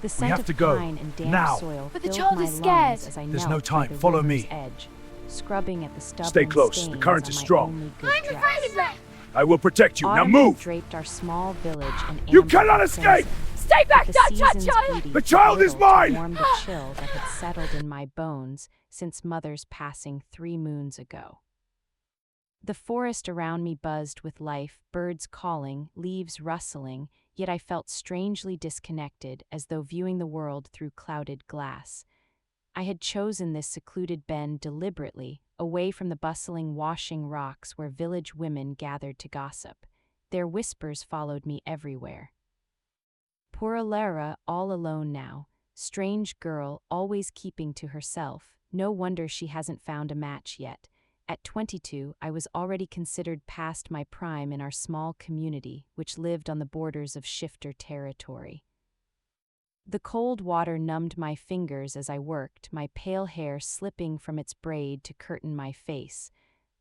The We scent have of to go. pine and damp Now. soil But the filled child my is scared. lungs as I There's knelt no by time. the Follow river's me. edge, scrubbing at the stubborn Stay close. The stains current on is my strong. only good I'm dress. afraid of that. I will protect you. Now Autumn had move! draped our small village in You amber cannot and escape! crimson. Stay back, The that season's child! beauty The did child is little to mine! warm the chill that had settled in my bones since Mother's passing 3 moons ago. The forest around me buzzed with life, birds calling, leaves rustling, yet I felt strangely disconnected, as though viewing the world through clouded glass. I had chosen this secluded bend deliberately, away from the bustling washing rocks where village women gathered to gossip. Their whispers followed me everywhere. Poor Alara, all alone now. Strange girl, always keeping to herself. No wonder she hasn't found a match yet. At 22, I was already considered past my prime in our small community, which lived on the borders of shifter territory. The cold water numbed my fingers as I worked, my pale hair slipping from its braid to curtain my face.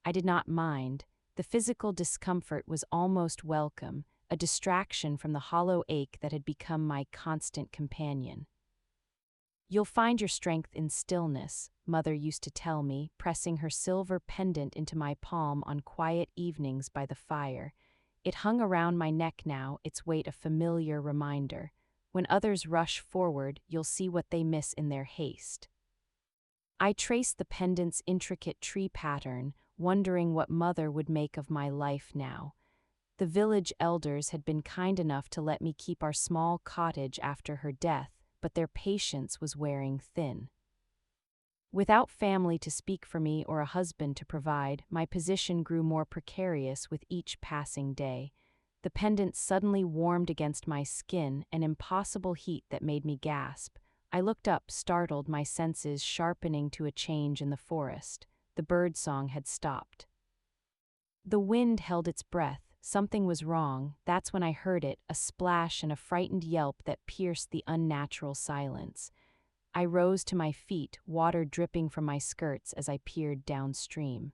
I did not mind. The physical discomfort was almost welcome, a distraction from the hollow ache that had become my constant companion. "You'll find your strength in stillness," Mother used to tell me, pressing her silver pendant into my palm on quiet evenings by the fire. It hung around my neck now, its weight a familiar reminder. When others rush forward, you'll see what they miss in their haste. I traced the pendant's intricate tree pattern, wondering what Mother would make of my life now. The village elders had been kind enough to let me keep our small cottage after her death, but their patience was wearing thin. Without family to speak for me or a husband to provide, my position grew more precarious with each passing day. The pendant suddenly warmed against my skin, an impossible heat that made me gasp. I looked up, startled, my senses sharpening to a change in the forest. The birdsong had stopped. The wind held its breath. Something was wrong. That's when I heard it, a splash and a frightened yelp that pierced the unnatural silence. I rose to my feet, water dripping from my skirts as I peered downstream.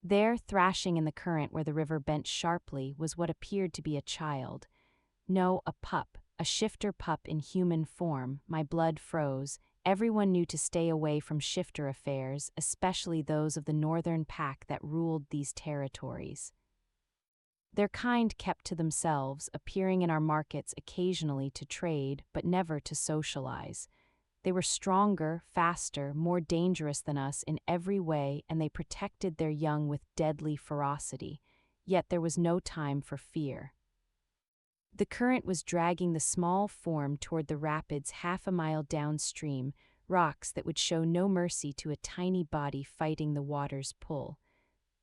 There, thrashing in the current where the river bent sharply, was what appeared to be a child. No, a pup, a shifter pup in human form. My blood froze. Everyone knew to stay away from shifter affairs, especially those of the northern pack that ruled these territories. Their kind kept to themselves, appearing in our markets occasionally to trade, but never to socialize. They were stronger, faster, more dangerous than us in every way, and they protected their young with deadly ferocity. Yet there was no time for fear. The current was dragging the small form toward the rapids 1/2 mile downstream, rocks that would show no mercy to a tiny body fighting the water's pull.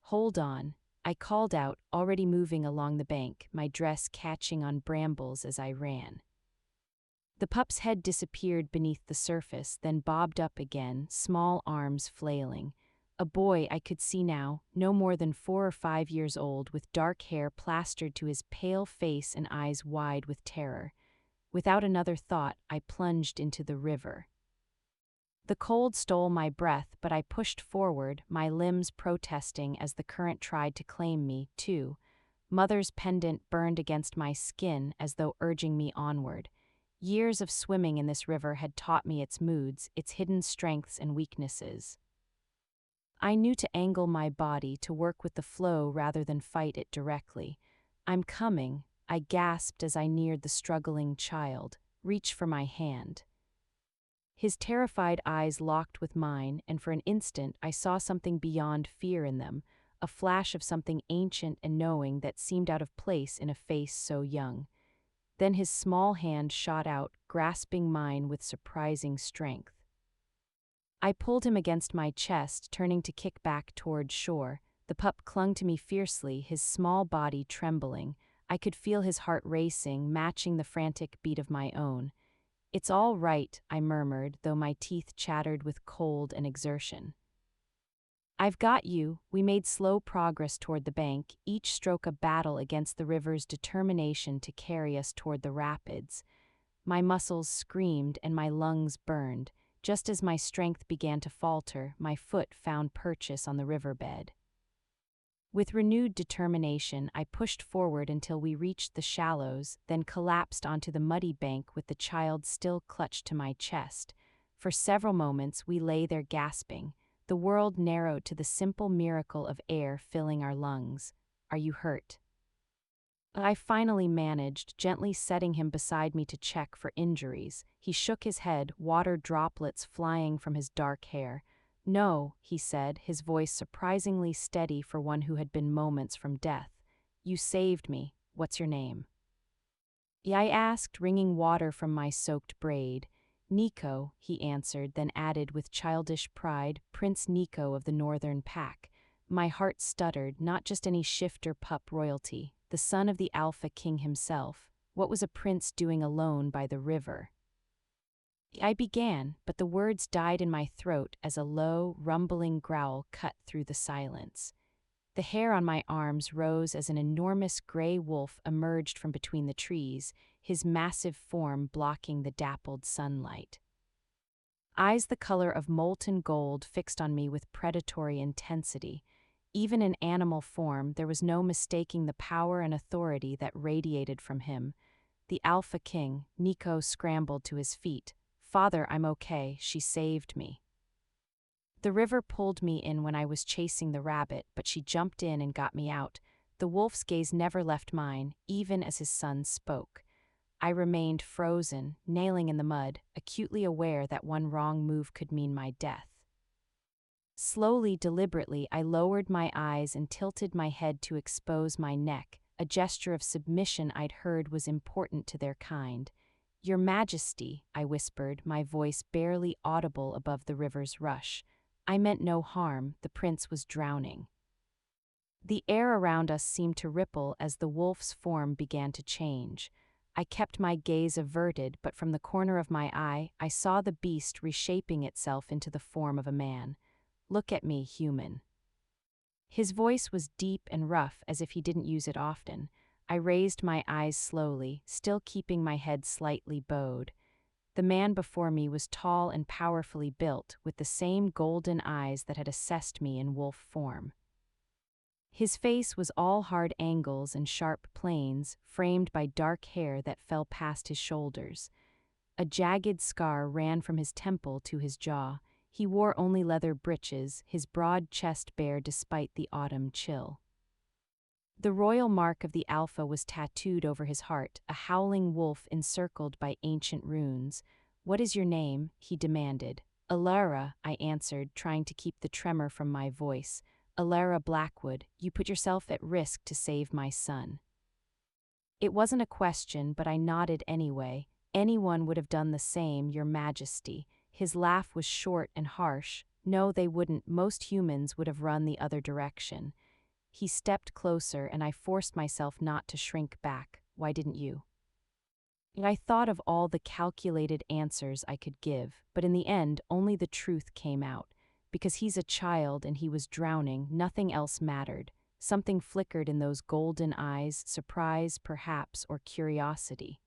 "Hold on," I called out, already moving along the bank, my dress catching on brambles as I ran. The pup's head disappeared beneath the surface, then bobbed up again, small arms flailing. A boy I could see now, no more than 4 or 5 years old, with dark hair plastered to his pale face and eyes wide with terror. Without another thought, I plunged into the river. The cold stole my breath, but I pushed forward, my limbs protesting as the current tried to claim me, too. Mother's pendant burned against my skin as though urging me onward. Years of swimming in this river had taught me its moods, its hidden strengths and weaknesses. I knew to angle my body to work with the flow rather than fight it directly. "I'm coming," I gasped as I neared the struggling child. "Reach for my hand." His terrified eyes locked with mine, and for an instant I saw something beyond fear in them, a flash of something ancient and knowing that seemed out of place in a face so young. Then his small hand shot out, grasping mine with surprising strength. I pulled him against my chest, turning to kick back toward shore. The pup clung to me fiercely, his small body trembling. I could feel his heart racing, matching the frantic beat of my own. "It's all right," I murmured, though my teeth chattered with cold and exertion. "I've got you." We made slow progress toward the bank, each stroke a battle against the river's determination to carry us toward the rapids. My muscles screamed and my lungs burned. Just as my strength began to falter, my foot found purchase on the riverbed. With renewed determination, I pushed forward until we reached the shallows, then collapsed onto the muddy bank with the child still clutched to my chest. For several moments we lay there gasping. The world narrowed to the simple miracle of air filling our lungs. "Are you hurt?" I finally managed, gently setting him beside me to check for injuries. He shook his head, water droplets flying from his dark hair. "No," he said, his voice surprisingly steady for one who had been moments from death. "You saved me. What's your name?" I asked, wringing water from my soaked braid. "Nico," he answered, then added with childish pride, "Prince Nico of the Northern Pack." My heart stuttered, not just any shifter pup royalty, the son of the Alpha King himself. What was a prince doing alone by the river? I began, but the words died in my throat as a low, rumbling growl cut through the silence. The hair on my arms rose as an enormous gray wolf emerged from between the trees, his massive form blocking the dappled sunlight. Eyes the color of molten gold fixed on me with predatory intensity. Even in animal form, there was no mistaking the power and authority that radiated from him. The Alpha King, Nico, scrambled to his feet. "Father, I'm okay. She saved me." The river pulled me in when I was chasing the rabbit, but she jumped in and got me out. The wolf's gaze never left mine, even as his son spoke. I remained frozen, nailing in the mud, acutely aware that one wrong move could mean my death. Slowly, deliberately, I lowered my eyes and tilted my head to expose my neck, a gesture of submission I'd heard was important to their kind. "Your Majesty," I whispered, my voice barely audible above the river's rush. "I meant no harm, the prince was drowning." The air around us seemed to ripple as the wolf's form began to change. I kept my gaze averted, but from the corner of my eye, I saw the beast reshaping itself into the form of a man. "Look at me, human." His voice was deep and rough, as if he didn't use it often. I raised my eyes slowly, still keeping my head slightly bowed. The man before me was tall and powerfully built, with the same golden eyes that had assessed me in wolf form. His face was all hard angles and sharp planes, framed by dark hair that fell past his shoulders. A jagged scar ran from his temple to his jaw. He wore only leather breeches, his broad chest bare despite the autumn chill. The royal mark of the Alpha was tattooed over his heart, a howling wolf encircled by ancient runes. "What is your name?" he demanded. "Alara," I answered, trying to keep the tremor from my voice. "Alara Blackwood, you put yourself at risk to save my son." It wasn't a question, but I nodded anyway. "Anyone would have done the same, Your Majesty." His laugh was short and harsh. "No, they wouldn't. Most humans would have run the other direction." He stepped closer, and I forced myself not to shrink back. "Why didn't you?" I thought of all the calculated answers I could give, but in the end, only the truth came out. Because he's a child and he was drowning, nothing else mattered. Something flickered in those golden eyes, surprise, perhaps, or curiosity.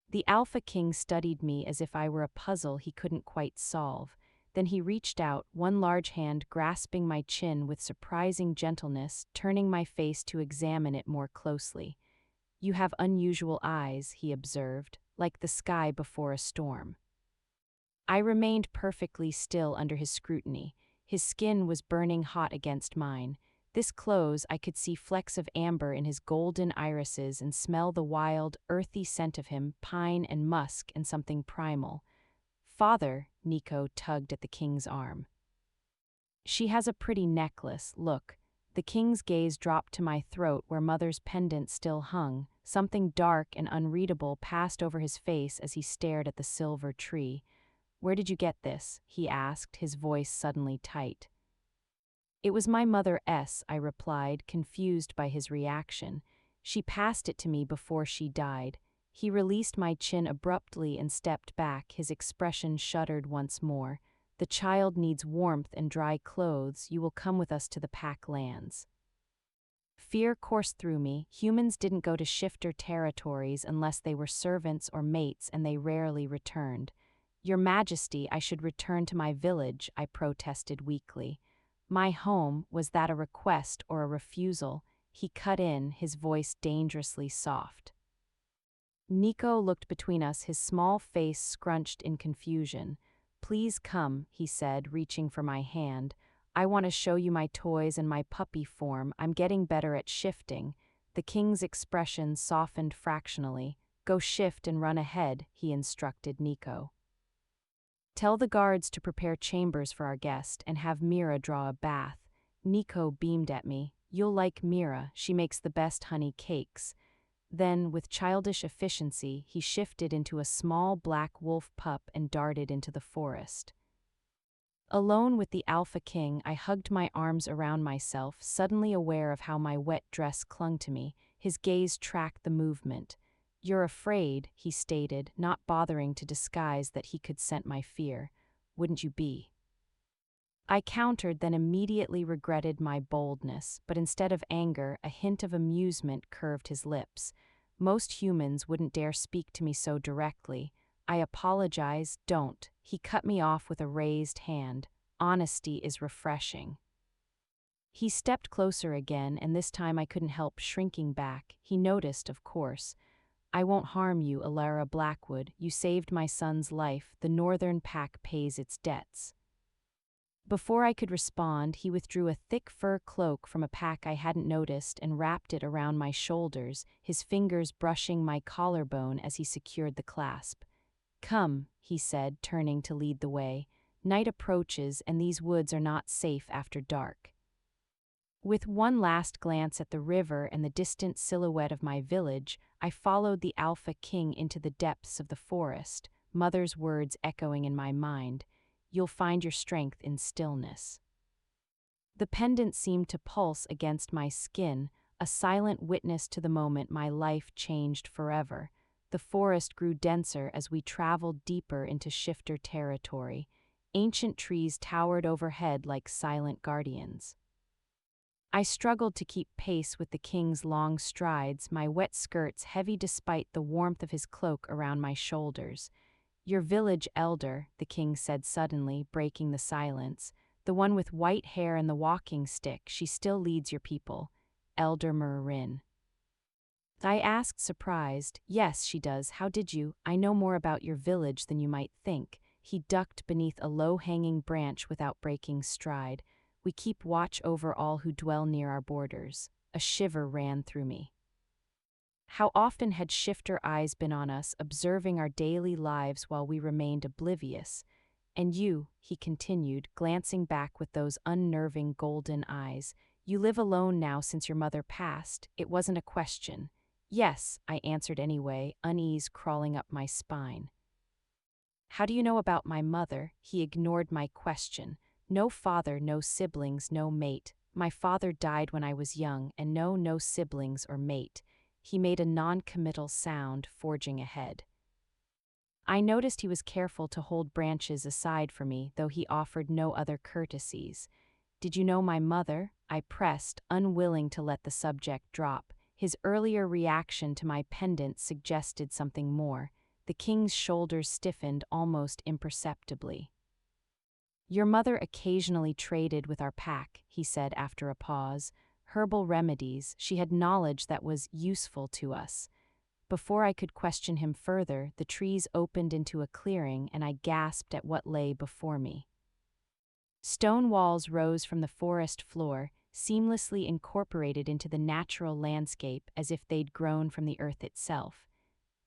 The Alpha King studied me as if I were a puzzle he couldn't quite solve. Then he reached out, one large hand grasping my chin with surprising gentleness, turning my face to examine it more closely. "You have unusual eyes," he observed, "like the sky before a storm." I remained perfectly still under his scrutiny. His skin was burning hot against mine. This close, I could see flecks of amber in his golden irises and smell the wild, earthy scent of him, pine and musk and something primal. "Father," Nico tugged at the king's arm. "She has a pretty necklace, look." The king's gaze dropped to my throat where mother's pendant still hung. Something dark and unreadable passed over his face as he stared at the silver tree. "Where did you get this?" he asked, his voice suddenly tight. "It was my mother's," I replied, confused by his reaction. "She passed it to me before she died." He released my chin abruptly and stepped back, his expression shuddered once more. "The child needs warmth and dry clothes. You will come with us to the Pack lands." Fear coursed through me. Humans didn't go to shifter territories unless they were servants or mates, and they rarely returned. "Your Majesty, I should return to my village," I protested weakly. My home, was that a request or a refusal? He cut in, his voice dangerously soft. Nico looked between us, his small face scrunched in confusion. Please come, he said, reaching for my hand. I want to show you my toys and my puppy form. I'm getting better at shifting. The king's expression softened fractionally. Go shift and run ahead, he instructed Nico. Tell the guards to prepare chambers for our guest and have Mira draw a bath. Nico beamed at me. You'll like Mira, she makes the best honey cakes. Then, with childish efficiency, he shifted into a small black wolf pup and darted into the forest. Alone with the Alpha King, I hugged my arms around myself, suddenly aware of how my wet dress clung to me. His gaze tracked the movement. You're afraid, he stated, not bothering to disguise that he could scent my fear. Wouldn't you be? I countered, then immediately regretted my boldness, but instead of anger, a hint of amusement curved his lips. Most humans wouldn't dare speak to me so directly. I apologize, don't. He cut me off with a raised hand. Honesty is refreshing. He stepped closer again, and this time I couldn't help shrinking back. He noticed, of course. I won't harm you, Alara Blackwood. You saved my son's life. The Northern Pack pays its debts. Before I could respond, he withdrew a thick fur cloak from a pack I hadn't noticed and wrapped it around my shoulders, his fingers brushing my collarbone as he secured the clasp. Come, he said, turning to lead the way. Night approaches, and these woods are not safe after dark. With one last glance at the river and the distant silhouette of my village, I followed the Alpha King into the depths of the forest, Mother's words echoing in my mind. You'll find your strength in stillness. The pendant seemed to pulse against my skin, a silent witness to the moment my life changed forever. The forest grew denser as we traveled deeper into shifter territory. Ancient trees towered overhead like silent guardians. I struggled to keep pace with the king's long strides, my wet skirts heavy despite the warmth of his cloak around my shoulders. Your village elder, the king said suddenly, breaking the silence. The one with white hair and the walking stick, she still leads your people. Elder Marin. I asked, surprised. Yes, she does. How did you? I know more about your village than you might think. He ducked beneath a low-hanging branch without breaking stride. We keep watch over all who dwell near our borders. A shiver ran through me. How often had shifter eyes been on us, observing our daily lives while we remained oblivious? And you, he continued, glancing back with those unnerving golden eyes, you live alone now since your mother passed. It wasn't a question. Yes, I answered anyway, unease crawling up my spine. How do you know about my mother? He ignored my question. No father, no siblings, no mate. My father died when I was young, and no siblings or mate. He made a non-committal sound, forging ahead. I noticed he was careful to hold branches aside for me, though he offered no other courtesies. Did you know my mother? I pressed, unwilling to let the subject drop. His earlier reaction to my pendant suggested something more. The king's shoulders stiffened almost imperceptibly. Your mother occasionally traded with our pack, he said after a pause. Herbal remedies, she had knowledge that was useful to us. Before I could question him further, the trees opened into a clearing and I gasped at what lay before me. Stone walls rose from the forest floor, seamlessly incorporated into the natural landscape as if they'd grown from the earth itself.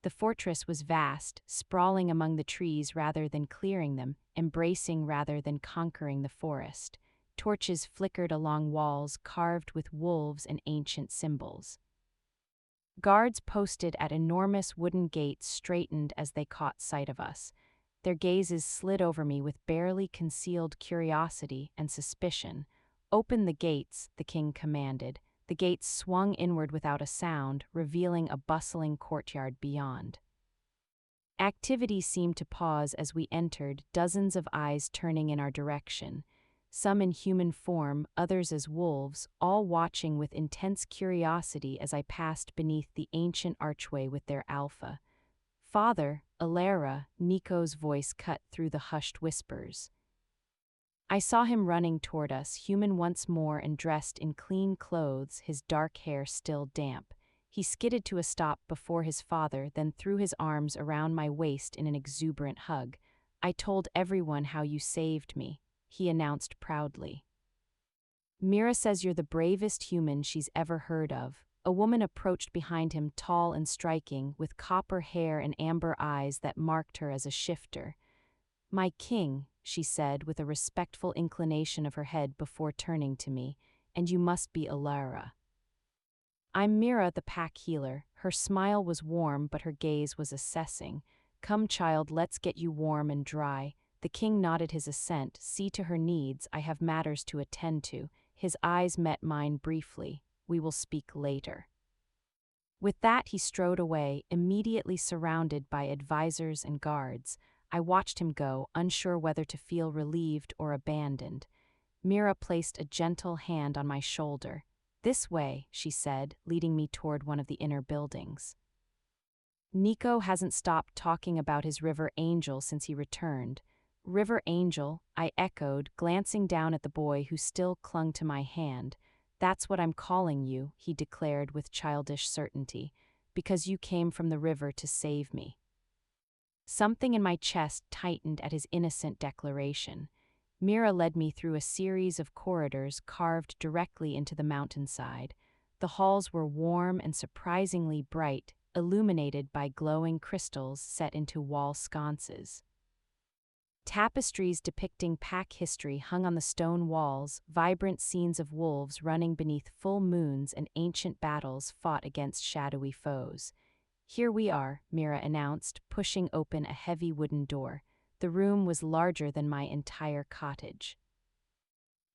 The fortress was vast, sprawling among the trees rather than clearing them, embracing rather than conquering the forest. Torches flickered along walls carved with wolves and ancient symbols. Guards posted at enormous wooden gates straightened as they caught sight of us. Their gazes slid over me with barely concealed curiosity and suspicion. Open the gates, the king commanded. The gates swung inward without a sound, revealing a bustling courtyard beyond. Activity seemed to pause as we entered, dozens of eyes turning in our direction. Some in human form, others as wolves, all watching with intense curiosity as I passed beneath the ancient archway with their alpha. Father, Alara, Nico's voice cut through the hushed whispers. I saw him running toward us, human once more and dressed in clean clothes, his dark hair still damp. He skidded to a stop before his father, then threw his arms around my waist in an exuberant hug. I told everyone how you saved me, he announced proudly. Mira says you're the bravest human she's ever heard of. A woman approached behind him, tall and striking, with copper hair and amber eyes that marked her as a shifter. My king, she said with a respectful inclination of her head before turning to me, and you must be Alara. I'm Mira, the pack healer. Her smile was warm, but her gaze was assessing. Come, child, let's get you warm and dry. The king nodded his assent. See to her needs, I have matters to attend to. His eyes met mine briefly. We will speak later. With that, he strode away, immediately surrounded by advisors and guards. I watched him go, unsure whether to feel relieved or abandoned. Mira placed a gentle hand on my shoulder. This way, she said, leading me toward one of the inner buildings. Nico hasn't stopped talking about his river angel since he returned. River angel, I echoed, glancing down at the boy who still clung to my hand. That's what I'm calling you, he declared with childish certainty, because you came from the river to save me. Something in my chest tightened at his innocent declaration. Mira led me through a series of corridors carved directly into the mountainside. The halls were warm and surprisingly bright, illuminated by glowing crystals set into wall sconces. Tapestries depicting pack history hung on the stone walls, vibrant scenes of wolves running beneath full moons and ancient battles fought against shadowy foes. Here we are, Mira announced, pushing open a heavy wooden door. The room was larger than my entire cottage.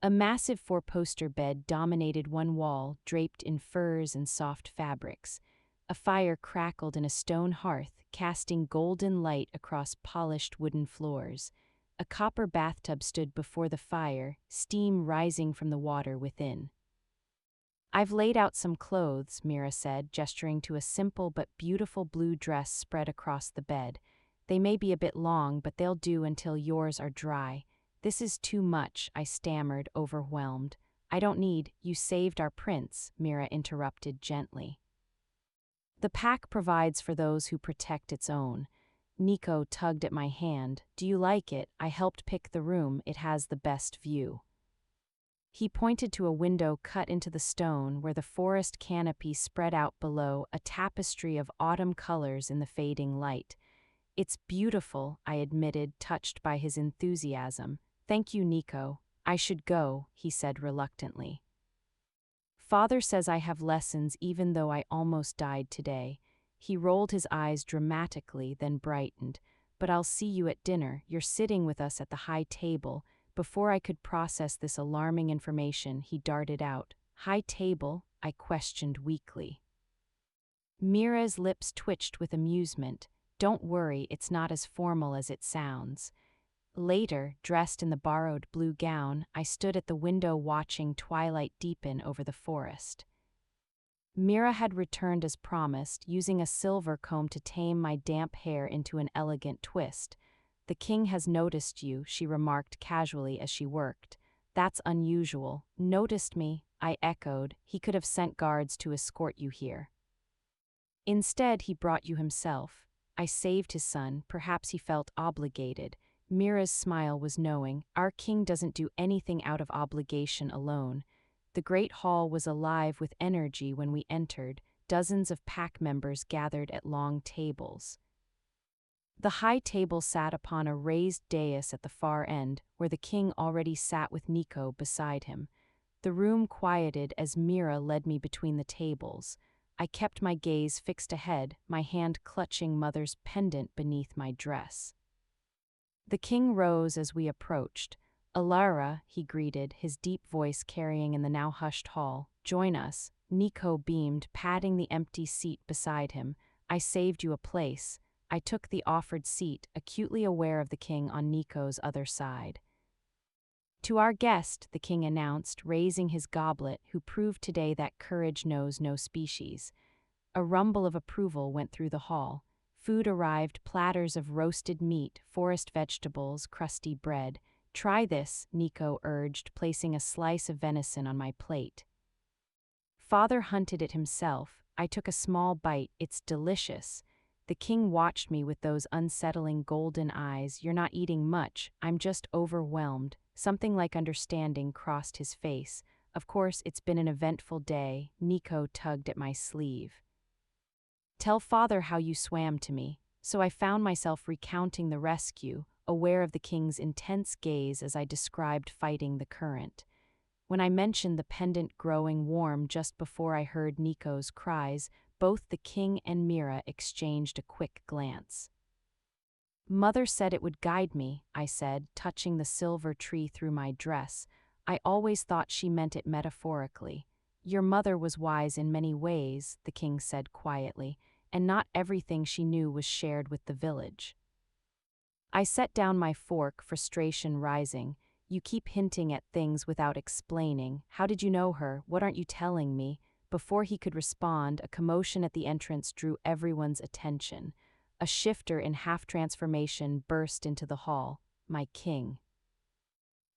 A massive four-poster bed dominated one wall, draped in furs and soft fabrics. A fire crackled in a stone hearth, casting golden light across polished wooden floors. A copper bathtub stood before the fire, steam rising from the water within. I've laid out some clothes, Mira said, gesturing to a simple but beautiful blue dress spread across the bed. They may be a bit long, but they'll do until yours are dry. This is too much, I stammered, overwhelmed. I don't need, you saved our prince, Mira interrupted gently. The pack provides for those who protect its own. Nico tugged at my hand. Do you like it? I helped pick the room. It has the best view. He pointed to a window cut into the stone where the forest canopy spread out below, a tapestry of autumn colors in the fading light. It's beautiful, I admitted, touched by his enthusiasm. Thank you, Nico. I should go, he said reluctantly. Father says I have lessons even though I almost died today. He rolled his eyes dramatically, then brightened. But I'll see you at dinner. You're sitting with us at the high table. Before I could process this alarming information, he darted out. High table? I questioned weakly. Mira's lips twitched with amusement. Don't worry, it's not as formal as it sounds. Later, dressed in the borrowed blue gown, I stood at the window watching twilight deepen over the forest. Mira had returned as promised, using a silver comb to tame my damp hair into an elegant twist. The king has noticed you, she remarked casually as she worked. That's unusual. Noticed me, I echoed. He could have sent guards to escort you here. Instead, he brought you himself. I saved his son, perhaps he felt obligated. Mira's smile was knowing. Our king doesn't do anything out of obligation alone. The great hall was alive with energy when we entered. Dozens of pack members gathered at long tables. The high table sat upon a raised dais at the far end, where the king already sat with Nico beside him. The room quieted as Mira led me between the tables. I kept my gaze fixed ahead, my hand clutching Mother's pendant beneath my dress. The king rose as we approached. Alara, he greeted, his deep voice carrying in the now hushed hall. Join us. Nico beamed, patting the empty seat beside him. I saved you a place. I took the offered seat, acutely aware of the king on Nico's other side. To our guest, the king announced, raising his goblet, who proved today that courage knows no species. A rumble of approval went through the hall. Food arrived, platters of roasted meat, forest vegetables, crusty bread. Try this, Nico urged, placing a slice of venison on my plate. Father hunted it himself. I took a small bite. It's delicious. The king watched me with those unsettling golden eyes. You're not eating much. I'm just overwhelmed. Something like understanding crossed his face. Of course, it's been an eventful day. Nico tugged at my sleeve. Tell father how you swam to me. So I found myself recounting the rescue, aware of the king's intense gaze as I described fighting the current. When I mentioned the pendant growing warm just before I heard Nico's cries, both the king and Mira exchanged a quick glance. Mother said it would guide me, I said, touching the silver tree through my dress. I always thought she meant it metaphorically. Your mother was wise in many ways, the king said quietly, and not everything she knew was shared with the village. I set down my fork, frustration rising. You keep hinting at things without explaining. How did you know her? What aren't you telling me? Before he could respond, a commotion at the entrance drew everyone's attention. A shifter in half-transformation burst into the hall. My king.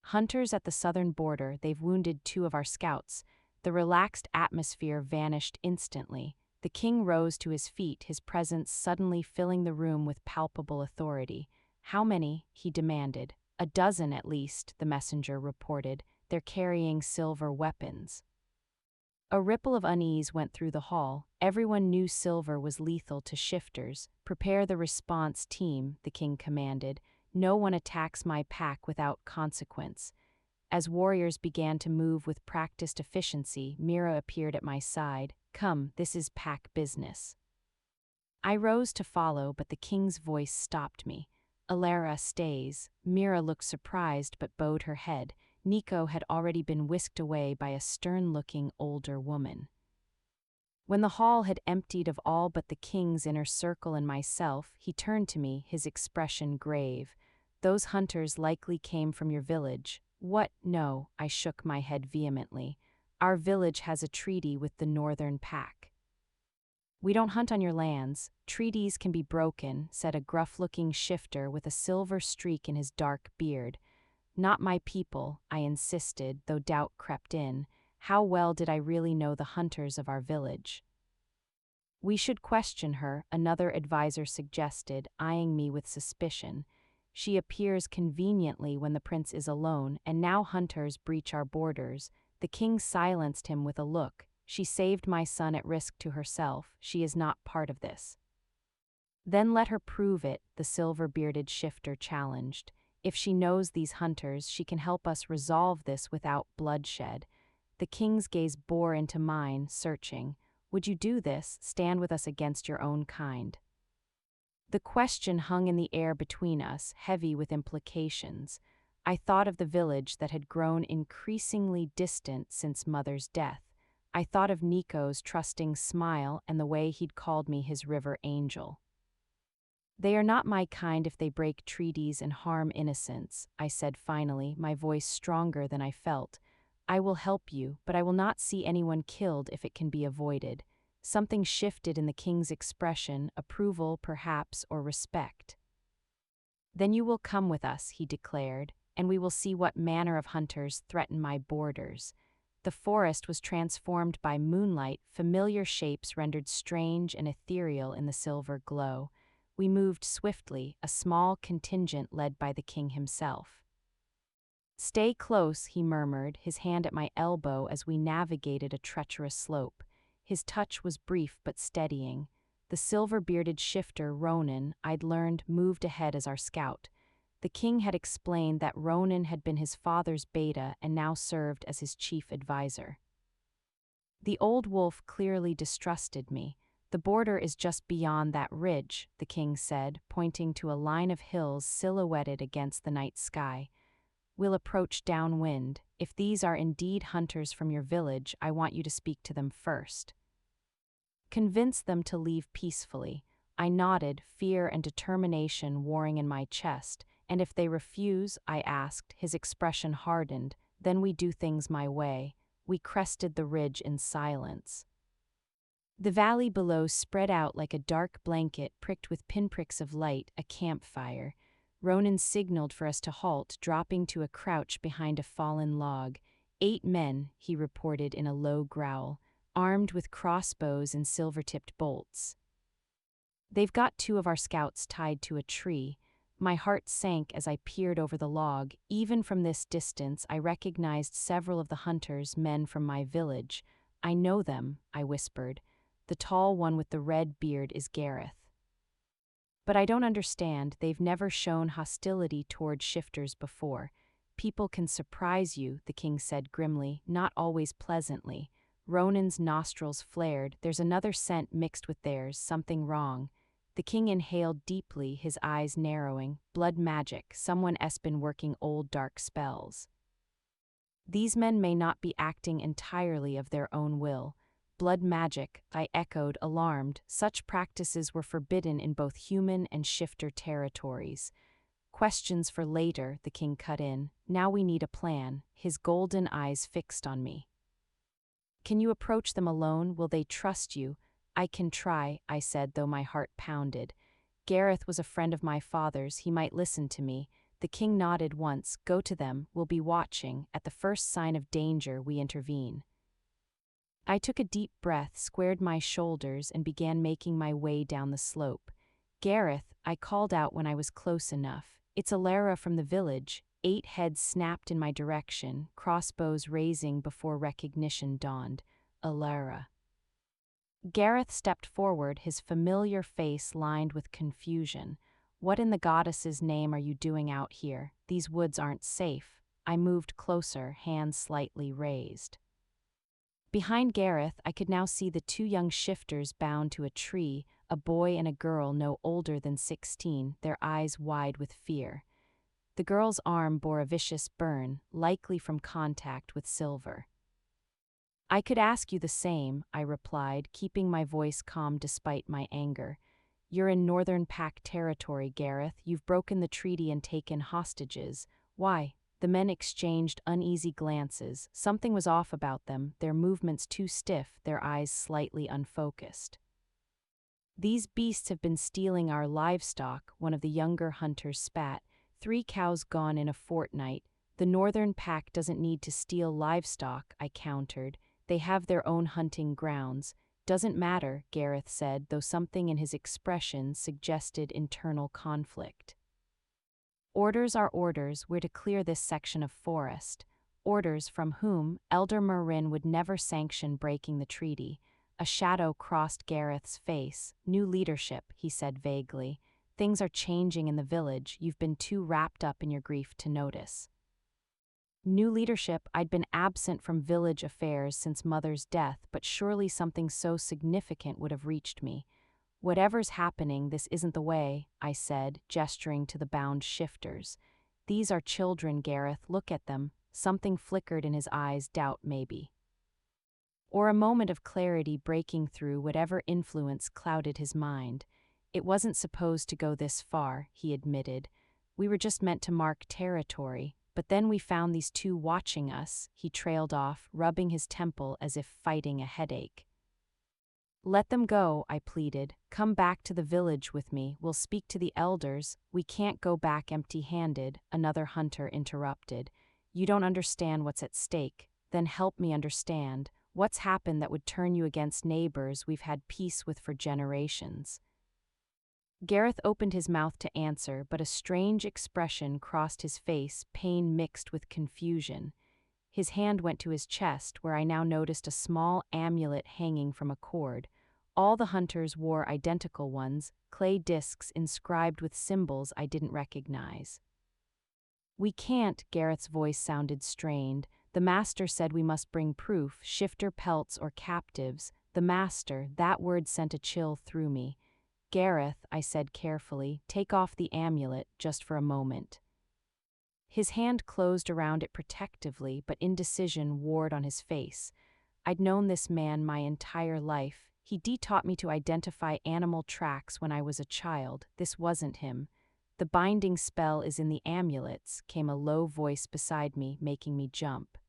Hunters at the southern border, they've wounded 2 of our scouts. The relaxed atmosphere vanished instantly. The king rose to his feet, his presence suddenly filling the room with palpable authority. How many? He demanded. 12 at least, the messenger reported. They're carrying silver weapons. A ripple of unease went through the hall. Everyone knew silver was lethal to shifters. Prepare the response team, the king commanded. No one attacks my pack without consequence. As warriors began to move with practiced efficiency, Mira appeared at my side. Come, this is pack business. I rose to follow, but the king's voice stopped me. Alara stays. Mira looked surprised but bowed her head. Nico had already been whisked away by a stern-looking older woman. When the hall had emptied of all but the king's inner circle and myself, he turned to me, his expression grave. Those hunters likely came from your village. What? No, I shook my head vehemently. Our village has a treaty with the northern pack. We don't hunt on your lands. Treaties can be broken, said a gruff-looking shifter with a silver streak in his dark beard. Not my people, I insisted, though doubt crept in. How well did I really know the hunters of our village? We should question her, another advisor suggested, eyeing me with suspicion. She appears conveniently when the prince is alone, and now hunters breach our borders. The king silenced him with a look. She saved my son at risk to herself. She is not part of this. Then let her prove it, the silver-bearded shifter challenged. If she knows these hunters, she can help us resolve this without bloodshed. The king's gaze bore into mine, searching. Would you do this? Stand with us against your own kind? The question hung in the air between us, heavy with implications. I thought of the village that had grown increasingly distant since Mother's death. I thought of Nico's trusting smile and the way he'd called me his river angel. They are not my kind if they break treaties and harm innocents, I said finally, my voice stronger than I felt. I will help you, but I will not see anyone killed if it can be avoided. Something shifted in the king's expression, approval perhaps, or respect. Then you will come with us, he declared, and we will see what manner of hunters threaten my borders. The forest was transformed by moonlight, familiar shapes rendered strange and ethereal in the silver glow. We moved swiftly, a small contingent led by the king himself. Stay close, he murmured, his hand at my elbow as we navigated a treacherous slope. His touch was brief but steadying. The silver-bearded shifter, Ronan, I'd learned, moved ahead as our scout. The king had explained that Ronan had been his father's beta and now served as his chief advisor. The old wolf clearly distrusted me. The border is just beyond that ridge, the king said, pointing to a line of hills silhouetted against the night sky. We'll approach downwind. If these are indeed hunters from your village, I want you to speak to them first. Convince them to leave peacefully. I nodded, fear and determination warring in my chest. And if they refuse, I asked, his expression hardened, then we do things my way. We crested the ridge in silence. The valley below spread out like a dark blanket pricked with pinpricks of light, a campfire. Ronan signaled for us to halt, dropping to a crouch behind a fallen log. 8 men, he reported in a low growl, armed with crossbows and silver-tipped bolts. They've got 2 of our scouts tied to a tree. My heart sank as I peered over the log. Even from this distance, I recognized several of the hunters, men from my village. I know them, I whispered. The tall one with the red beard is Gareth. But I don't understand, they've never shown hostility toward shifters before. People can surprise you, the king said grimly, not always pleasantly. Ronan's nostrils flared. There's another scent mixed with theirs, something wrong. The king inhaled deeply, his eyes narrowing. Blood magic, someone's been working old dark spells. These men may not be acting entirely of their own will. Blood magic, I echoed, alarmed. Such practices were forbidden in both human and shifter territories. Questions for later, the king cut in. Now we need a plan, his golden eyes fixed on me. Can you approach them alone? Will they trust you? I can try, I said, though my heart pounded. Gareth was a friend of my father's, he might listen to me. The king nodded once. Go to them, we'll be watching. At the first sign of danger, we intervene. I took a deep breath, squared my shoulders, and began making my way down the slope. Gareth, I called out when I was close enough. It's Alara from the village. 8 heads snapped in my direction, crossbows raising before recognition dawned. Alara. Gareth stepped forward, his familiar face lined with confusion. What in the goddess's name are you doing out here? These woods aren't safe. I moved closer, hands slightly raised. Behind Gareth, I could now see the 2 young shifters bound to a tree, a boy and a girl no older than 16, their eyes wide with fear. The girl's arm bore a vicious burn, likely from contact with silver. I could ask you the same, I replied, keeping my voice calm despite my anger. You're in Northern Pack territory, Gareth. You've broken the treaty and taken hostages. Why? The men exchanged uneasy glances. Something was off about them, their movements too stiff, their eyes slightly unfocused. These beasts have been stealing our livestock, one of the younger hunters spat. 3 cows gone in a fortnight. The Northern Pack doesn't need to steal livestock, I countered. They have their own hunting grounds. Doesn't matter, Gareth said, though something in his expression suggested internal conflict. Orders are orders. We're to clear this section of forest. Orders from whom? Elder Marin would never sanction breaking the treaty. A shadow crossed Gareth's face. New leadership, he said vaguely. Things are changing in the village. You've been too wrapped up in your grief to notice. New leadership. I'd been absent from village affairs since Mother's death, but surely something so significant would have reached me. Whatever's happening, this isn't the way, I said, gesturing to the bound shifters. These are children, Gareth. Look at them. Something flickered in his eyes, doubt maybe. Or a moment of clarity breaking through whatever influence clouded his mind. It wasn't supposed to go this far, he admitted. We were just meant to mark territory. But then we found these 2 watching us, he trailed off, rubbing his temple as if fighting a headache. Let them go, I pleaded. Come back to the village with me, we'll speak to the elders. We can't go back empty-handed, another hunter interrupted. You don't understand what's at stake. Then help me understand. What's happened that would turn you against neighbors we've had peace with for generations? Gareth opened his mouth to answer, but a strange expression crossed his face, pain mixed with confusion. His hand went to his chest, where I now noticed a small amulet hanging from a cord. All the hunters wore identical ones, clay discs inscribed with symbols I didn't recognize. We can't, Gareth's voice sounded strained. The master said we must bring proof, shifter pelts or captives. The master, that word sent a chill through me. Gareth, I said carefully, take off the amulet just for a moment. His hand closed around it protectively, but indecision warred on his face. I'd known this man my entire life. He taught me to identify animal tracks when I was a child. This wasn't him. The binding spell is in the amulets, came a low voice beside me, making me jump.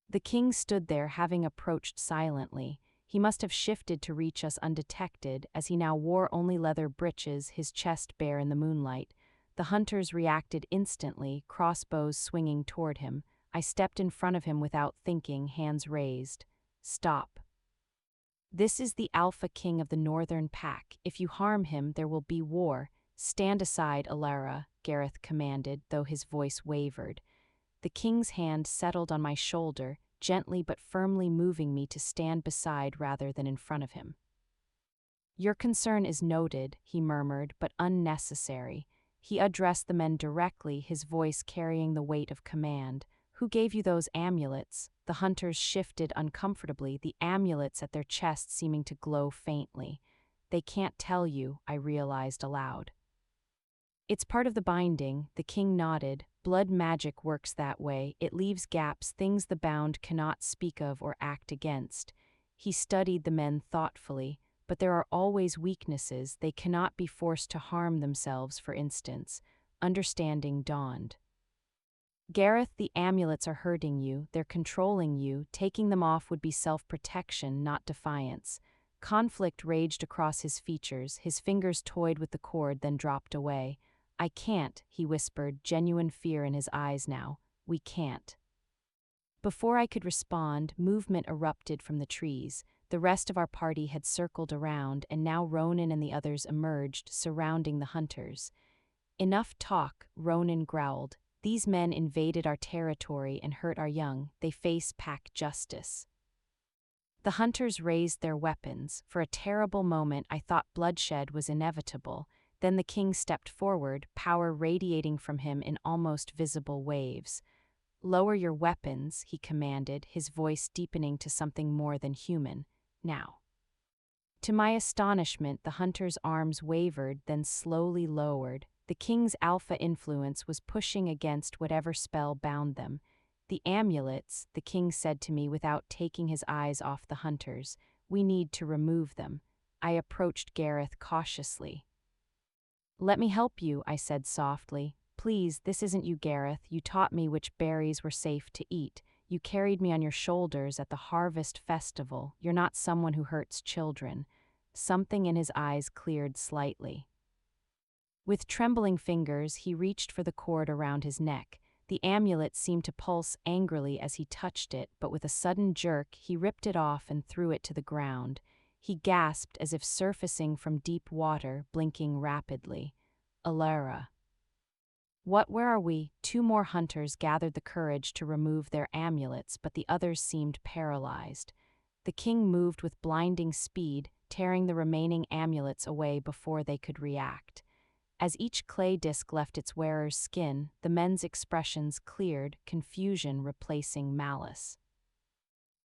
The king stood there, having approached silently. He must have shifted to reach us undetected, as he now wore only leather breeches, his chest bare in the moonlight. The hunters reacted instantly, crossbows swinging toward him. I stepped in front of him without thinking, hands raised. Stop. This is the Alpha King of the Northern Pack. If you harm him, there will be war. Stand aside, Alara, Gareth commanded, though his voice wavered. The king's hand settled on my shoulder, gently but firmly moving me to stand beside rather than in front of him. Your concern is noted, he murmured, but unnecessary. He addressed the men directly, his voice carrying the weight of command. Who gave you those amulets? The hunters shifted uncomfortably, the amulets at their chests seeming to glow faintly. They can't tell you, I realized aloud. It's part of the binding, the king nodded. Blood magic works that way. It leaves gaps, things the bound cannot speak of or act against. He studied the men thoughtfully. But there are always weaknesses. They cannot be forced to harm themselves, for instance. Understanding dawned. Gareth, the amulets are hurting you. They're controlling you. Taking them off would be self-protection, not defiance. Conflict raged across his features. His fingers toyed with the cord, then dropped away. I can't, he whispered, genuine fear in his eyes now. We can't. Before I could respond, movement erupted from the trees. The rest of our party had circled around, and now Ronan and the others emerged, surrounding the hunters. Enough talk, Ronan growled. These men invaded our territory and hurt our young. They face pack justice. The hunters raised their weapons. For a terrible moment, I thought bloodshed was inevitable. Then the king stepped forward, power radiating from him in almost visible waves. Lower your weapons, he commanded, his voice deepening to something more than human. Now. To my astonishment, the hunter's arms wavered, then slowly lowered. The king's alpha influence was pushing against whatever spell bound them. The amulets, the king said to me without taking his eyes off the hunters. We need to remove them. I approached Gareth cautiously. Let me help you, I said softly. Please, this isn't you, Gareth. You taught me which berries were safe to eat. You carried me on your shoulders at the harvest festival. You're not someone who hurts children. Something in his eyes cleared slightly. With trembling fingers, he reached for the cord around his neck. The amulet seemed to pulse angrily as he touched it, but with a sudden jerk, he ripped it off and threw it to the ground. He gasped as if surfacing from deep water, blinking rapidly. Alara. Where are we? 2 more hunters gathered the courage to remove their amulets, but the others seemed paralyzed. The king moved with blinding speed, tearing the remaining amulets away before they could react. As each clay disc left its wearer's skin, the men's expressions cleared, confusion replacing malice.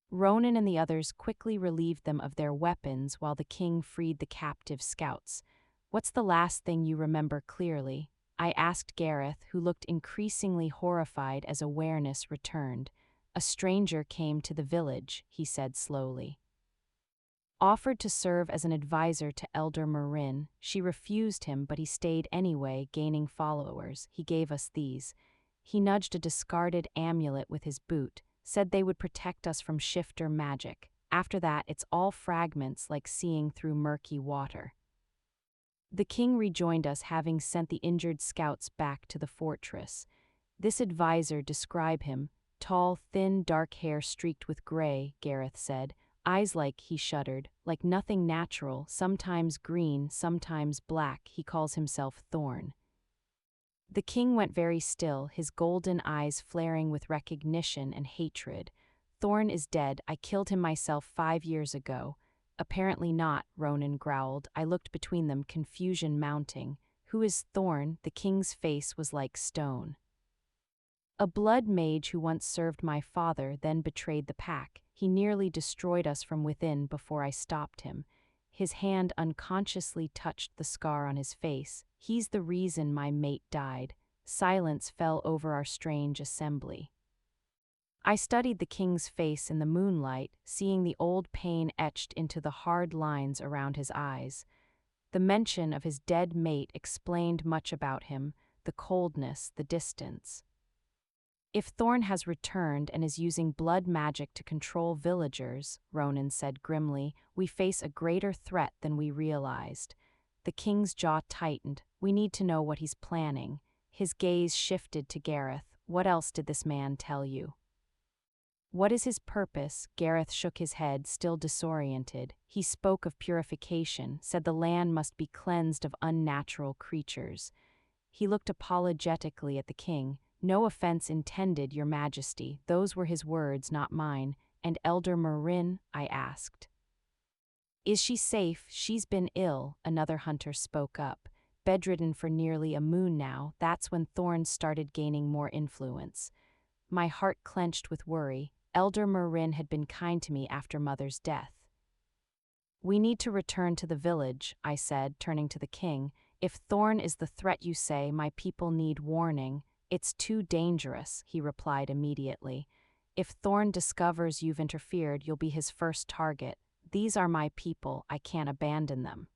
Ronan and the others quickly relieved them of their weapons while the king freed the captive scouts. What's the last thing you remember clearly? I asked Gareth, who looked increasingly horrified as awareness returned. A stranger came to the village, he said slowly. Offered to serve as an advisor to Elder Marin. She refused him, but he stayed anyway, gaining followers. He gave us these. He nudged a discarded amulet with his boot, said they would protect us from shifter magic. After that, it's all fragments like seeing through murky water. The king rejoined us, having sent the injured scouts back to the fortress. This advisor, describe him. Tall, thin, dark hair streaked with gray, Gareth said. Eyes like, he shuddered, like nothing natural, sometimes green, sometimes black. He calls himself Thorn. The king went very still, his golden eyes flaring with recognition and hatred. Thorn is dead. I killed him myself 5 years ago. Apparently not, Ronan growled. I looked between them, confusion mounting. Who is Thorn? The king's face was like stone. A blood mage who once served my father, then betrayed the pack. He nearly destroyed us from within before I stopped him. His hand unconsciously touched the scar on his face. He's the reason my mate died. Silence fell over our strange assembly. I studied the king's face in the moonlight, seeing the old pain etched into the hard lines around his eyes. The mention of his dead mate explained much about him, the coldness, the distance. If Thorn has returned and is using blood magic to control villagers, Ronan said grimly, we face a greater threat than we realized. The king's jaw tightened. We need to know what he's planning. His gaze shifted to Gareth. What else did this man tell you? What is his purpose? Gareth shook his head, still disoriented. He spoke of purification, said the land must be cleansed of unnatural creatures. He looked apologetically at the king. No offense intended, your majesty. Those were his words, not mine. And Elder Marin? I asked. Is she safe? She's been ill, another hunter spoke up. Bedridden for nearly a moon now. That's when Thorn started gaining more influence. My heart clenched with worry. Elder Marin had been kind to me after Mother's death. We need to return to the village, I said, turning to the king. If Thorn is the threat you say, my people need warning. It's too dangerous, he replied immediately. If Thorn discovers you've interfered, you'll be his first target. These are my people, I can't abandon them.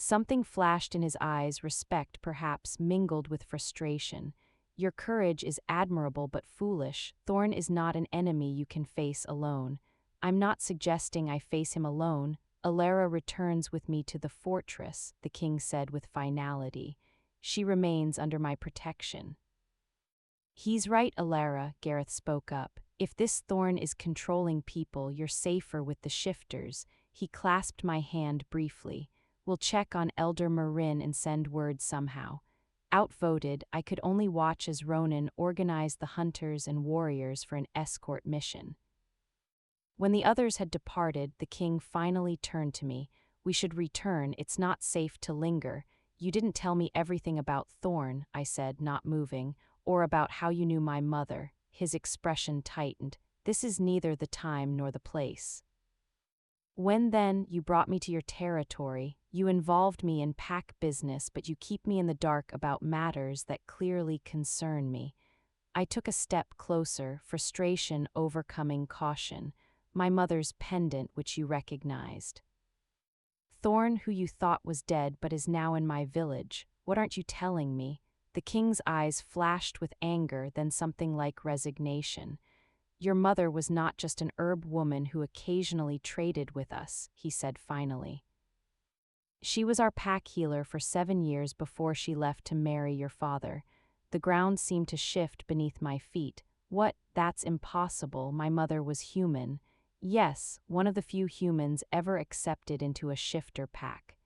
Something flashed in his eyes, respect perhaps mingled with frustration. Your courage is admirable but foolish. Thorn is not an enemy you can face alone. I'm not suggesting I face him alone. Alara returns with me to the fortress, the king said with finality. She remains under my protection. He's right, Alara, Gareth spoke up. If this Thorn is controlling people, you're safer with the shifters. He clasped my hand briefly. We'll check on Elder Marin and send word somehow. Outvoted, I could only watch as Ronan organized the hunters and warriors for an escort mission. When the others had departed, the king finally turned to me. We should return, it's not safe to linger. You didn't tell me everything about Thorn, I said, not moving, or about how you knew my mother. His expression tightened. This is neither the time nor the place. When then you brought me to your territory, you involved me in pack business, but you keep me in the dark about matters that clearly concern me. I took a step closer, frustration overcoming caution. My mother's pendant, which you recognized. Thorn, who you thought was dead but is now in my village. What aren't you telling me? The king's eyes flashed with anger, then something like resignation. Your mother was not just an herb woman who occasionally traded with us, he said finally. She was our pack healer for 7 years before she left to marry your father. The ground seemed to shift beneath my feet. What? That's impossible. My mother was human. Yes, one of the few humans ever accepted into a shifter pack.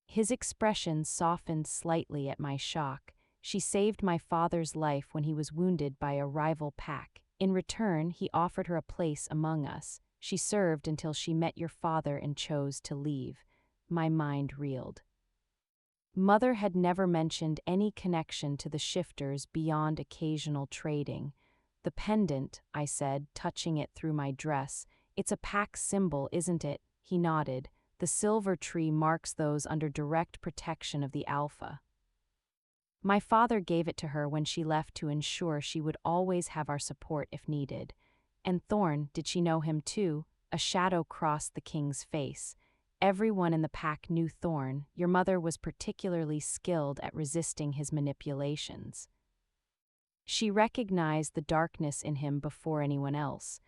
His expression softened slightly at my shock. She saved my father's life when he was wounded by a rival pack. In return, he offered her a place among us. She served until she met your father and chose to leave. My mind reeled. Mother had never mentioned any connection to the shifters beyond occasional trading. The pendant, I said, touching it through my dress. It's a pack symbol, isn't it? He nodded. The silver tree marks those under direct protection of the Alpha. My father gave it to her when she left to ensure she would always have our support if needed. And Thorn, did she know him too? A shadow crossed the king's face. Everyone in the pack knew Thorn. Your mother was particularly skilled at resisting his manipulations. She recognized the darkness in him before anyone else.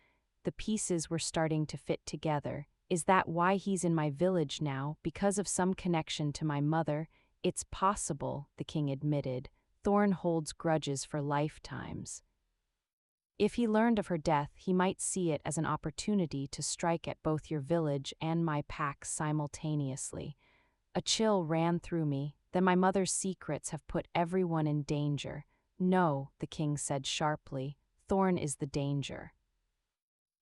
The pieces were starting to fit together. Is that why he's in my village now? Because of some connection to my mother? It's possible, the king admitted. Thorn holds grudges for lifetimes. If he learned of her death, he might see it as an opportunity to strike at both your village and my pack simultaneously. A chill ran through me. Then my mother's secrets have put everyone in danger. No, the king said sharply. Thorn is the danger.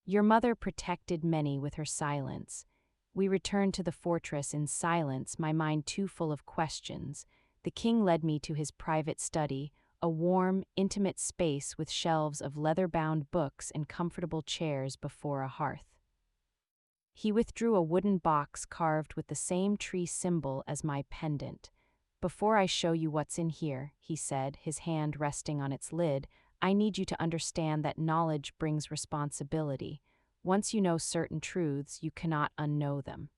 Your mother protected many with her silence. We returned to the fortress in silence, my mind too full of questions. The king led me to his private study, a warm, intimate space with shelves of leather-bound books and comfortable chairs before a hearth. He withdrew a wooden box carved with the same tree symbol as my pendant. Before I show you what's in here, he said, his hand resting on its lid, I need you to understand that knowledge brings responsibility. Once you know certain truths, you cannot unknow them.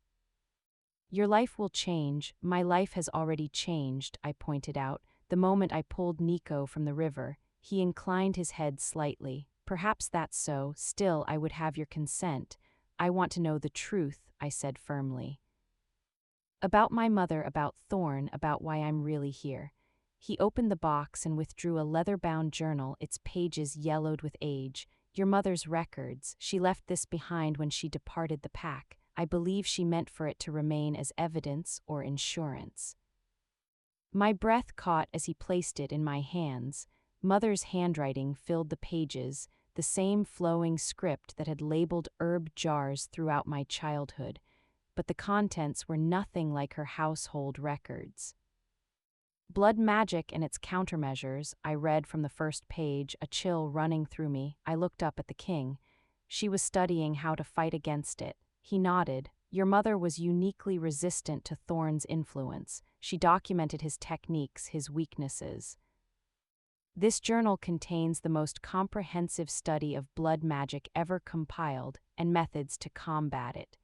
Your life will change. My life has already changed, I pointed out. The moment I pulled Nico from the river, he inclined his head slightly. Perhaps that's so. Still, I would have your consent. I want to know the truth, I said firmly. About my mother, about Thorn, about why I'm really here. He opened the box and withdrew a leather-bound journal, its pages yellowed with age. Your mother's records. She left this behind when she departed the pack. I believe she meant for it to remain as evidence or insurance. My breath caught as he placed it in my hands. Mother's handwriting filled the pages, the same flowing script that had labeled herb jars throughout my childhood, but the contents were nothing like her household records. Blood magic and its countermeasures, I read from the first page, a chill running through me. I looked up at the king. She was studying how to fight against it. He nodded. Your mother was uniquely resistant to Thorn's influence. She documented his techniques, his weaknesses. This journal contains the most comprehensive study of blood magic ever compiled and methods to combat it.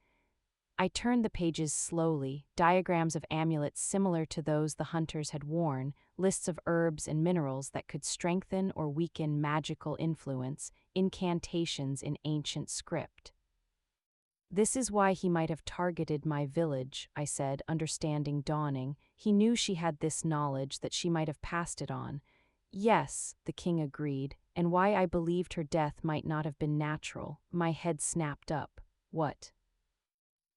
I turned the pages slowly, diagrams of amulets similar to those the hunters had worn, lists of herbs and minerals that could strengthen or weaken magical influence, incantations in ancient script. This is why he might have targeted my village, I said, understanding dawning. He knew she had this knowledge, that she might have passed it on. Yes, the king agreed, and why I believed her death might not have been natural. My head snapped up. What?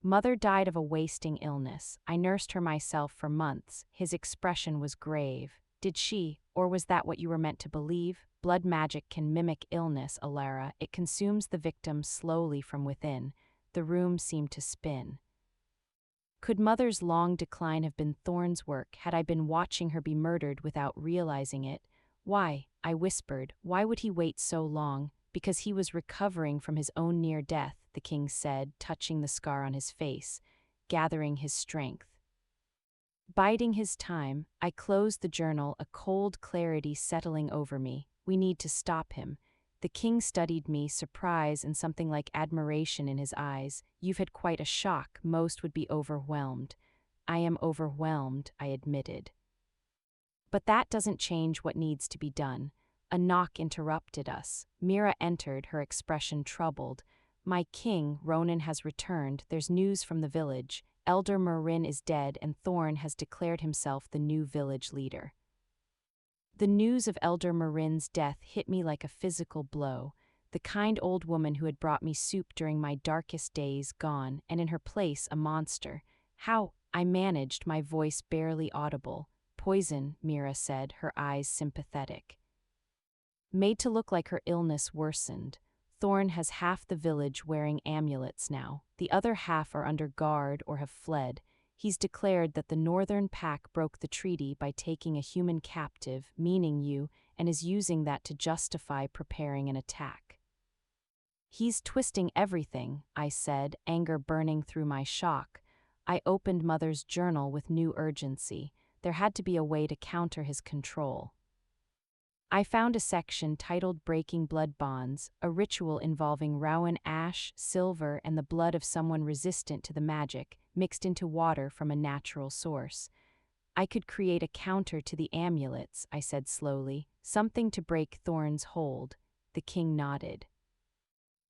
Mother died of a wasting illness. I nursed her myself for months. His expression was grave. Did she, or was that what you were meant to believe? Blood magic can mimic illness, Alara. It consumes the victim slowly from within. The room seemed to spin. Could Mother's long decline have been Thorn's work? Had I been watching her be murdered without realizing it? Why? I whispered. Why would he wait so long? Because he was recovering from his own near death, the king said, touching the scar on his face, gathering his strength. Biding his time, I closed the journal, a cold clarity settling over me. We need to stop him. The king studied me, surprise and something like admiration in his eyes. You've had quite a shock. Most would be overwhelmed. I am overwhelmed, I admitted. But that doesn't change what needs to be done. A knock interrupted us. Mira entered, her expression troubled. My king, Ronan, has returned. There's news from the village. Elder Marin is dead and Thorn has declared himself the new village leader. The news of Elder Marin's death hit me like a physical blow. The kind old woman who had brought me soup during my darkest days gone, and in her place a monster. How? I managed, my voice barely audible. Poison, Mira said, her eyes sympathetic. Made to look like her illness worsened. Thorn has half the village wearing amulets now. The other half are under guard or have fled. He's declared that the northern pack broke the treaty by taking a human captive, meaning you, and is using that to justify preparing an attack. He's twisting everything, I said, anger burning through my shock. I opened Mother's journal with new urgency. There had to be a way to counter his control. I found a section titled Breaking Blood Bonds, a ritual involving Rowan ash, silver, and the blood of someone resistant to the magic, mixed into water from a natural source. I could create a counter to the amulets, I said slowly, something to break Thorn's hold. The king nodded.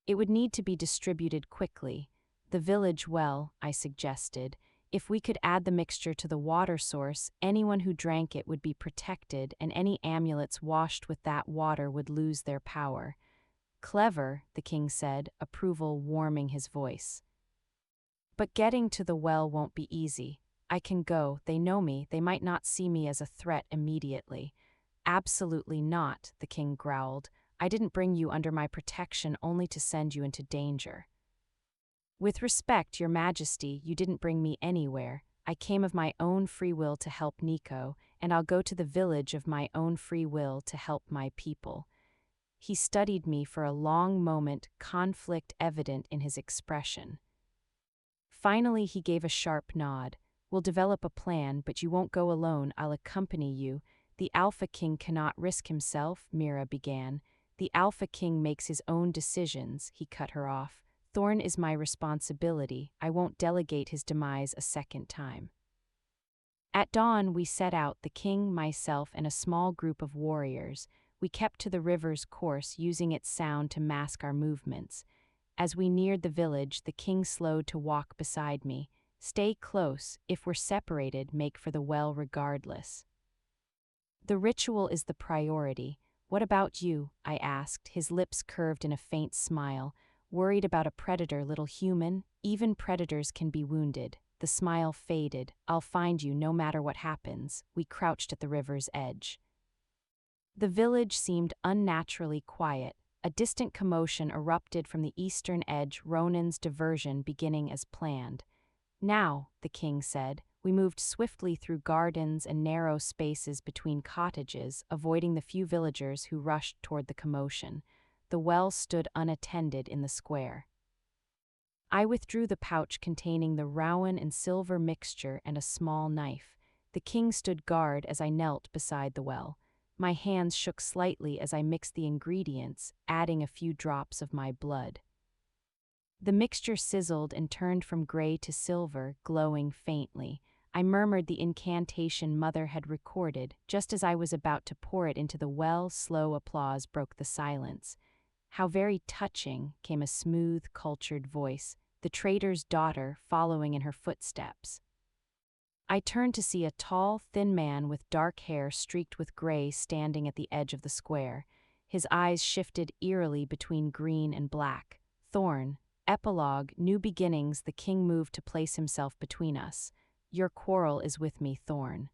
It would need to be distributed quickly. The village well, I suggested. If we could add the mixture to the water source, anyone who drank it would be protected, and any amulets washed with that water would lose their power. Clever, the king said, approval warming his voice. But getting to the well won't be easy. I can go, they know me, they might not see me as a threat immediately. Absolutely not, the king growled. I didn't bring you under my protection only to send you into danger. With respect, Your Majesty, you didn't bring me anywhere. I came of my own free will to help Nico, and I'll go to the village of my own free will to help my people. He studied me for a long moment, conflict evident in his expression. Finally, he gave a sharp nod. We'll develop a plan, but you won't go alone. I'll accompany you. The Alpha King cannot risk himself, Mira began. The Alpha King makes his own decisions, he cut her off. Thorn is my responsibility. I won't delegate his demise a second time. At dawn, we set out, the king, myself, and a small group of warriors. We kept to the river's course, using its sound to mask our movements. As we neared the village, the king slowed to walk beside me. Stay close. If we're separated, make for the well regardless. The ritual is the priority. What about you? I asked, his lips curved in a faint smile. Worried about a predator, little human? Even predators can be wounded. The smile faded. I'll find you no matter what happens. We crouched at the river's edge. The village seemed unnaturally quiet. A distant commotion erupted from the eastern edge, Ronan's diversion beginning as planned. Now, the king said. We moved swiftly through gardens and narrow spaces between cottages, avoiding the few villagers who rushed toward the commotion. The well stood unattended in the square. I withdrew the pouch containing the rowan and silver mixture and a small knife. The king stood guard as I knelt beside the well. My hands shook slightly as I mixed the ingredients, adding a few drops of my blood. The mixture sizzled and turned from gray to silver, glowing faintly. I murmured the incantation Mother had recorded. Just as I was about to pour it into the well, slow applause broke the silence. How very touching, came a smooth, cultured voice, the trader's daughter following in her footsteps. I turned to see a tall, thin man with dark hair streaked with gray standing at the edge of the square. His eyes shifted eerily between green and black. Thorn. Epilogue, new beginnings. The king moved to place himself between us. Your quarrel is with me, Thorn.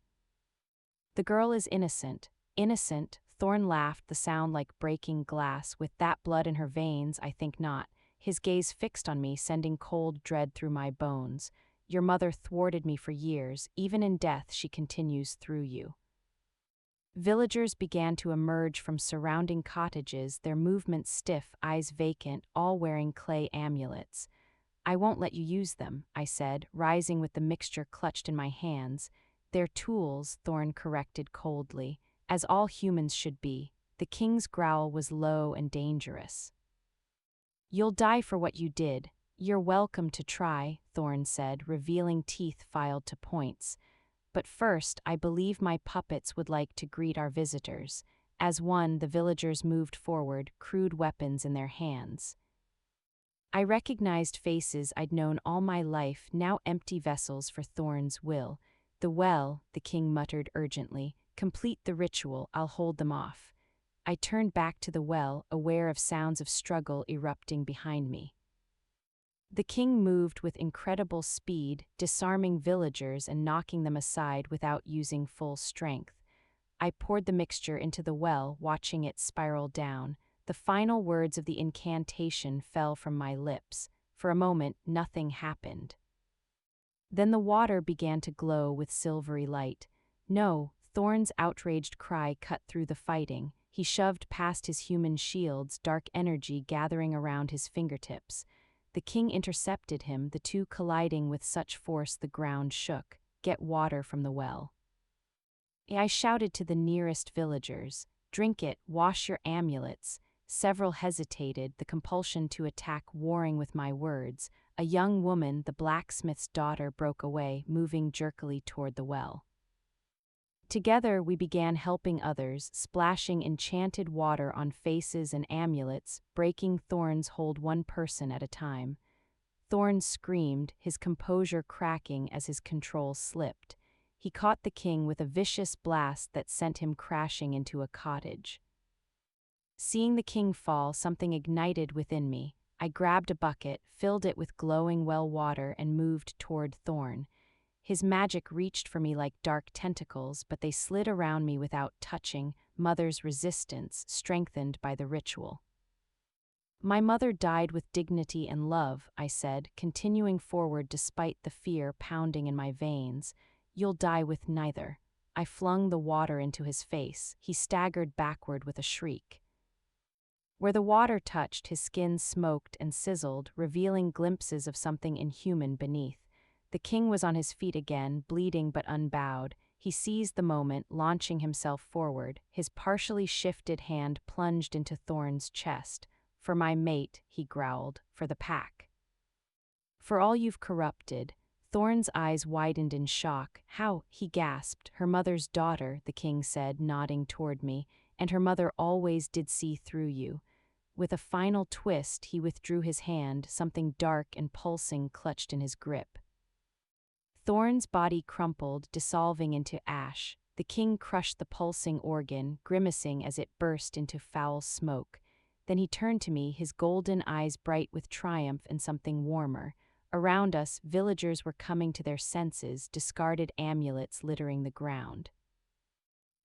The girl is innocent. Innocent, Thorn laughed, the sound like breaking glass. With that blood in her veins, I think not. His gaze fixed on me, sending cold dread through my bones. Your mother thwarted me for years. Even in death, she continues through you. Villagers began to emerge from surrounding cottages, their movements stiff, eyes vacant, all wearing clay amulets. I won't let you use them, I said, rising with the mixture clutched in my hands. They're tools, Thorn corrected coldly, as all humans should be. The king's growl was low and dangerous. You'll die for what you did. You're welcome to try, Thorn said, revealing teeth filed to points. But first, I believe my puppets would like to greet our visitors. As one, the villagers moved forward, crude weapons in their hands. I recognized faces I'd known all my life, now empty vessels for Thorn's will. The well, the king muttered urgently. Complete the ritual, I'll hold them off. I turned back to the well, aware of sounds of struggle erupting behind me. The king moved with incredible speed, disarming villagers and knocking them aside without using full strength. I poured the mixture into the well, watching it spiral down. The final words of the incantation fell from my lips. For a moment, nothing happened. Then the water began to glow with silvery light. No, Thorn's outraged cry cut through the fighting. He shoved past his human shields, dark energy gathering around his fingertips. The king intercepted him, the two colliding with such force the ground shook. Get water from the well. I shouted to the nearest villagers. Drink it, wash your amulets. Several hesitated, the compulsion to attack warring with my words. A young woman, the blacksmith's daughter, broke away, moving jerkily toward the well. Together we began helping others, splashing enchanted water on faces and amulets, breaking Thorn's hold one person at a time. Thorn screamed, his composure cracking as his control slipped. He caught the king with a vicious blast that sent him crashing into a cottage. Seeing the king fall, something ignited within me. I grabbed a bucket, filled it with glowing well water, and moved toward Thorn. His magic reached for me like dark tentacles, but they slid around me without touching, Mother's resistance strengthened by the ritual. My mother died with dignity and love, I said, continuing forward despite the fear pounding in my veins. You'll die with neither. I flung the water into his face. He staggered backward with a shriek. Where the water touched, his skin smoked and sizzled, revealing glimpses of something inhuman beneath. The king was on his feet again, bleeding but unbowed. He seized the moment, launching himself forward. His partially shifted hand plunged into Thorn's chest. For my mate, he growled, for the pack. For all you've corrupted. Thorn's eyes widened in shock. How? He gasped. Her mother's daughter, the king said, nodding toward me, and her mother always did see through you. With a final twist, he withdrew his hand, something dark and pulsing clutched in his grip. Thorn's body crumpled, dissolving into ash. The king crushed the pulsing organ, grimacing as it burst into foul smoke. Then he turned to me, his golden eyes bright with triumph and something warmer. Around us, villagers were coming to their senses, discarded amulets littering the ground.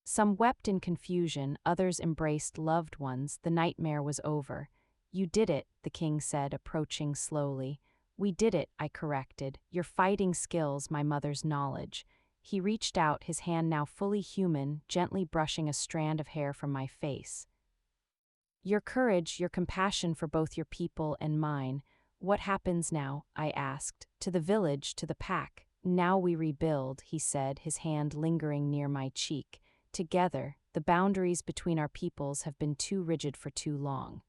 Some wept in confusion, others embraced loved ones. The nightmare was over. "You did it," the king said, approaching slowly. "We did it," I corrected. "Your fighting skills, my mother's knowledge." He reached out, his hand now fully human, gently brushing a strand of hair from my face. "Your courage, your compassion for both your people and mine. What happens now?" I asked. "To the village, to the pack." "Now we rebuild," he said, his hand lingering near my cheek. "Together, the boundaries between our peoples have been too rigid for too long."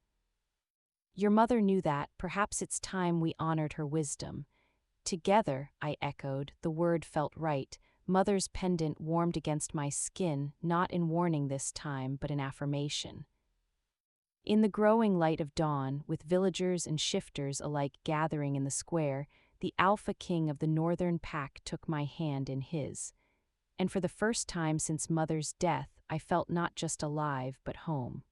Your mother knew that. Perhaps it's time we honored her wisdom. "Together," I echoed. The word felt right. Mother's pendant warmed against my skin, not in warning this time, but in affirmation. In the growing light of dawn, with villagers and shifters alike gathering in the square, the Alpha King of the Northern Pack took my hand in his. And for the first time since Mother's death, I felt not just alive, but home.